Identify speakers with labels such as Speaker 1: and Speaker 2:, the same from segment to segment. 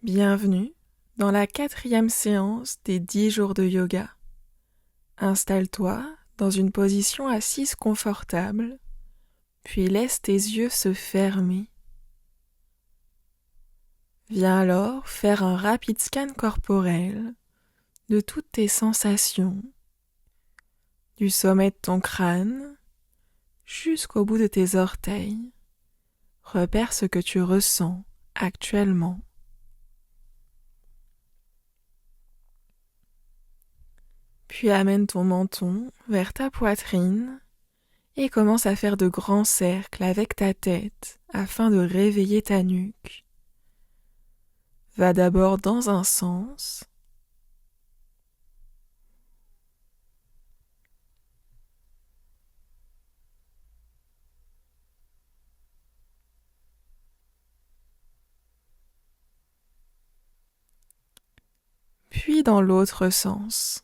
Speaker 1: Bienvenue dans la 4e séance des 10 jours de yoga. Installe-toi dans une position assise confortable, puis laisse tes yeux se fermer. Viens alors faire un rapide scan corporel de toutes tes sensations, du sommet de ton crâne jusqu'au bout de tes orteils. Repère ce que tu ressens actuellement. Puis amène ton menton vers ta poitrine et commence à faire de grands cercles avec ta tête afin de réveiller ta nuque. Va d'abord dans un sens, puis dans l'autre sens.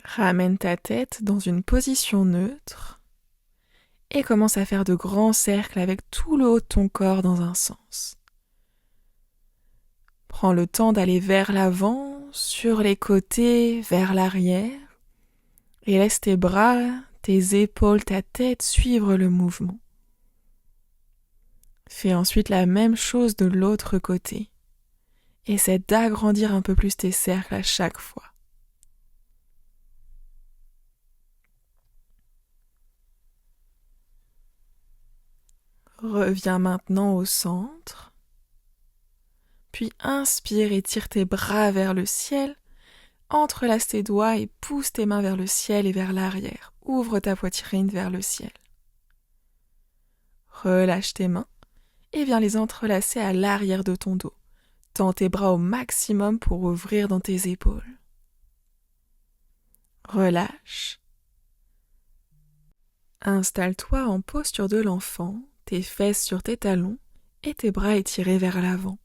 Speaker 1: Ramène ta tête dans une position neutre et commence à faire de grands cercles avec tout le haut de ton corps dans un sens. Prends le temps d'aller vers l'avant, sur les côtés, vers l'arrière et laisse tes bras, tes épaules, ta tête suivre le mouvement. Fais ensuite la même chose de l'autre côté. Essaie d'agrandir un peu plus tes cercles à chaque fois. Reviens maintenant au centre. Puis inspire et tire tes bras vers le ciel. Entrelace tes doigts et pousse tes mains vers le ciel et vers l'arrière. Ouvre ta poitrine vers le ciel. Relâche tes mains et viens les entrelacer à l'arrière de ton dos. Tends tes bras au maximum pour ouvrir dans tes épaules. Relâche. Installe-toi en posture de l'enfant, tes fesses sur tes talons et tes bras étirés vers l'avant.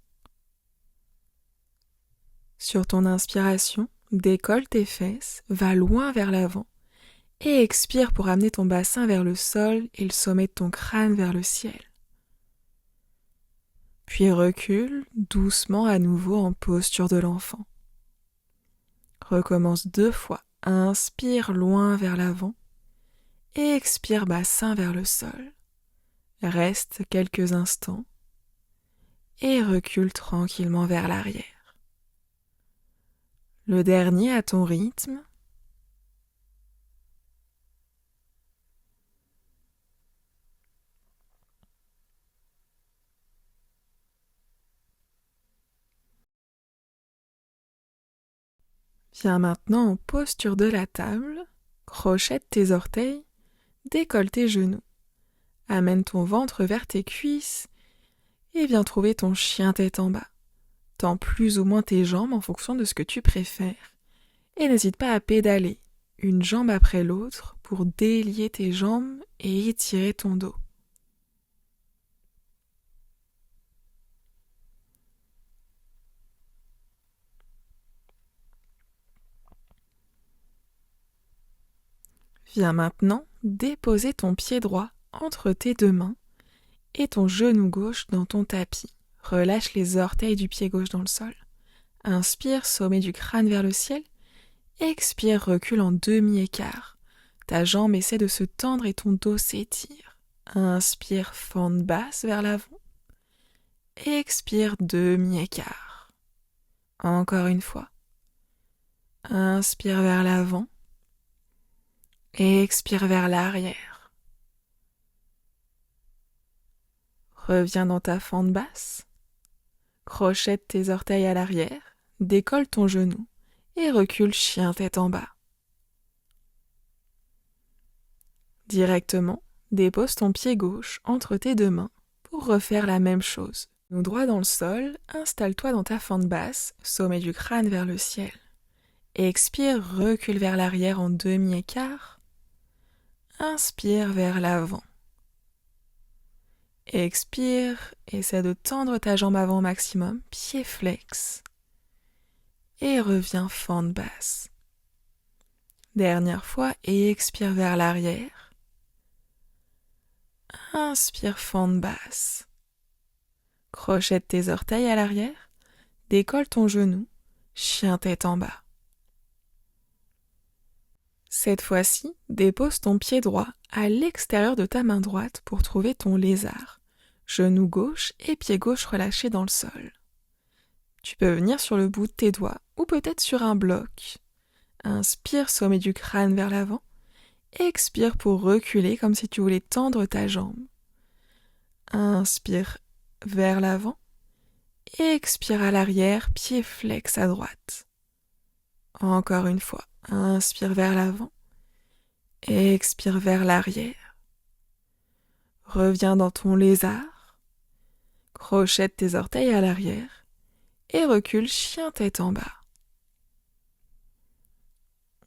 Speaker 1: Sur ton inspiration, décolle tes fesses, va loin vers l'avant et expire pour amener ton bassin vers le sol et le sommet de ton crâne vers le ciel. Puis recule doucement à nouveau en posture de l'enfant. Recommence 2 fois. Inspire loin vers l'avant et expire bassin vers le sol. Reste quelques instants et recule tranquillement vers l'arrière. Le dernier à ton rythme. Viens maintenant en posture de la table, crochette tes orteils, décolle tes genoux, amène ton ventre vers tes cuisses et viens trouver ton chien tête en bas. Tends plus ou moins tes jambes en fonction de ce que tu préfères et n'hésite pas à pédaler, une jambe après l'autre pour délier tes jambes et étirer ton dos. Viens maintenant déposer ton pied droit entre tes 2 mains et ton genou gauche dans ton tapis. Relâche les orteils du pied gauche dans le sol. Inspire, sommet du crâne vers le ciel. Expire, recule en demi-écart. Ta jambe essaie de se tendre et ton dos s'étire. Inspire, fente basse vers l'avant. Expire, demi-écart. Encore une fois. Inspire vers l'avant. Expire vers l'arrière. Reviens dans ta fente basse. Crochette tes orteils à l'arrière. Décolle ton genou et recule chien tête en bas. Directement, dépose ton pied gauche entre tes 2 mains pour refaire la même chose. Droit dans le sol, installe-toi dans ta fente basse, sommet du crâne vers le ciel. Expire, recule vers l'arrière en demi-écart. Inspire vers l'avant. Expire, essaie de tendre ta jambe avant au maximum, pied flex. Et reviens fente basse. Dernière fois, et expire vers l'arrière. Inspire fente basse. Crochette tes orteils à l'arrière, décolle ton genou, chien tête en bas. Cette fois-ci, dépose ton pied droit à l'extérieur de ta main droite pour trouver ton lézard. Genou gauche et pied gauche relâché dans le sol. Tu peux venir sur le bout de tes doigts ou peut-être sur un bloc. Inspire, sommet du crâne vers l'avant. Expire pour reculer comme si tu voulais tendre ta jambe. Inspire vers l'avant. Expire à l'arrière, pied flex à droite. Encore une fois, inspire vers l'avant. Expire vers l'arrière. Reviens dans ton lézard. Crochette tes orteils à l'arrière. Et recule chien tête en bas.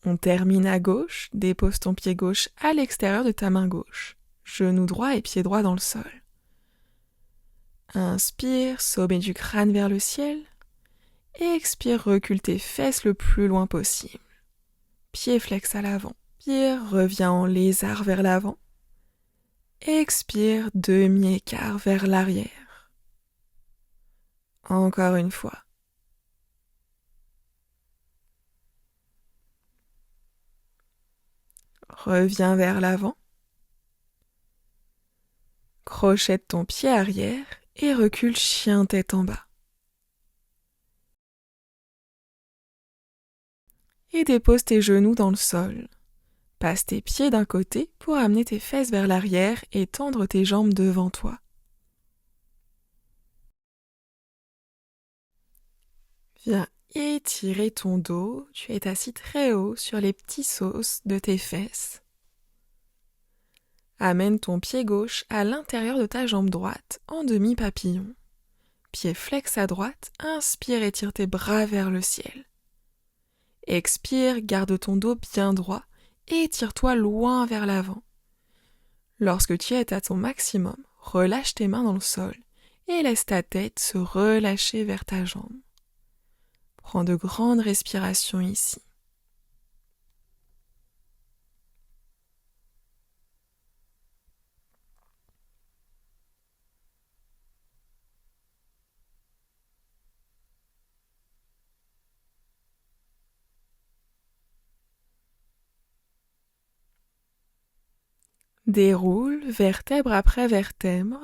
Speaker 1: On termine à gauche, dépose ton pied gauche à l'extérieur de ta main gauche. Genou droit et pied droit dans le sol. Inspire, sommet du crâne vers le ciel. Expire, recule tes fesses le plus loin possible. Pied flex à l'avant. Expire, reviens en lézard vers l'avant. Expire, demi-écart vers l'arrière. Encore une fois. Reviens vers l'avant. Crochette ton pied arrière et recule chien tête en bas. Et dépose tes genoux dans le sol. Passe tes pieds d'un côté pour amener tes fesses vers l'arrière et tendre tes jambes devant toi. Viens étirer ton dos, tu es assis très haut sur les petits os de tes fesses. Amène ton pied gauche à l'intérieur de ta jambe droite en demi-papillon. Pied flex à droite, inspire et tire tes bras vers le ciel. Expire, garde ton dos bien droit et tire-toi loin vers l'avant. Lorsque tu es à ton maximum, relâche tes mains dans le sol et laisse ta tête se relâcher vers ta jambe. Prends de grandes respirations ici. Déroule vertèbre après vertèbre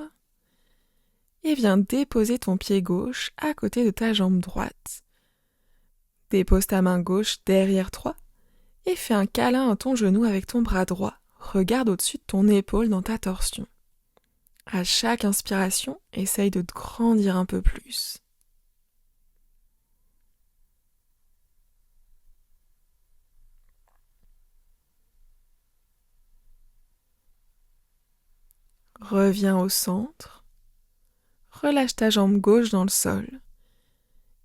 Speaker 1: et viens déposer ton pied gauche à côté de ta jambe droite. Dépose ta main gauche derrière toi et fais un câlin à ton genou avec ton bras droit. Regarde au-dessus de ton épaule dans ta torsion. À chaque inspiration, essaye de te grandir un peu plus. Reviens au centre. Relâche ta jambe gauche dans le sol.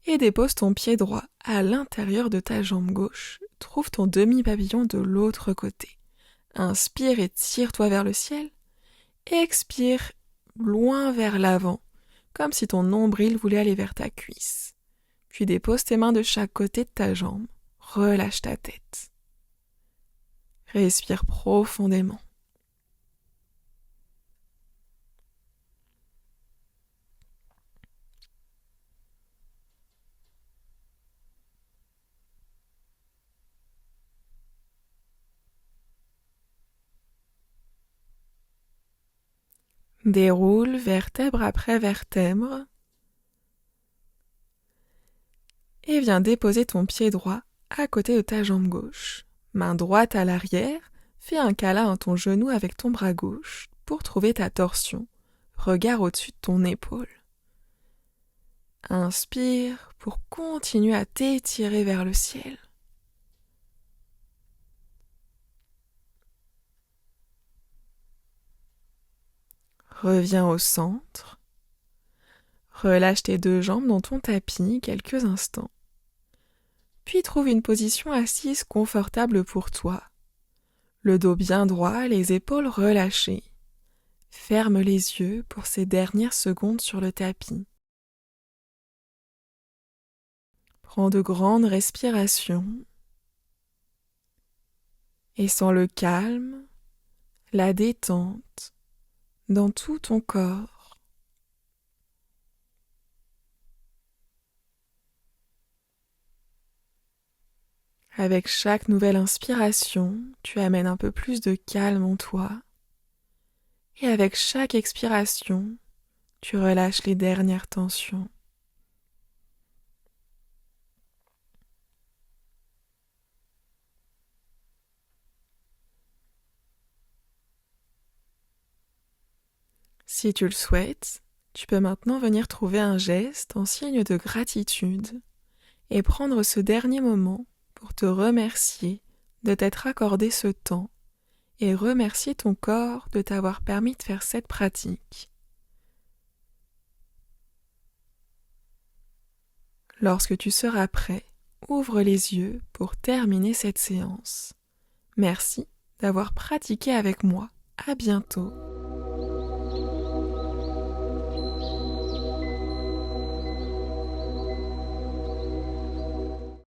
Speaker 1: Et dépose ton pied droit à l'intérieur de ta jambe gauche. Trouve ton demi-papillon de l'autre côté. Inspire et tire-toi vers le ciel. Expire loin vers l'avant, comme si ton nombril voulait aller vers ta cuisse. Puis dépose tes mains de chaque côté de ta jambe. Relâche ta tête. Respire profondément. Déroule vertèbre après vertèbre et viens déposer ton pied droit à côté de ta jambe gauche. Main droite à l'arrière, fais un câlin à ton genou avec ton bras gauche pour trouver ta torsion. Regard au-dessus de ton épaule. Inspire pour continuer à t'étirer vers le ciel. Reviens au centre. Relâche tes deux jambes dans ton tapis quelques instants. Puis trouve une position assise confortable pour toi. Le dos bien droit, les épaules relâchées. Ferme les yeux pour ces dernières secondes sur le tapis. Prends de grandes respirations et sens le calme, la détente dans tout ton corps. Avec chaque nouvelle inspiration, tu amènes un peu plus de calme en toi. Et avec chaque expiration, tu relâches les dernières tensions. Si tu le souhaites, tu peux maintenant venir trouver un geste en signe de gratitude et prendre ce dernier moment pour te remercier de t'être accordé ce temps et remercier ton corps de t'avoir permis de faire cette pratique. Lorsque tu seras prêt, ouvre les yeux pour terminer cette séance. Merci d'avoir pratiqué avec moi. À bientôt.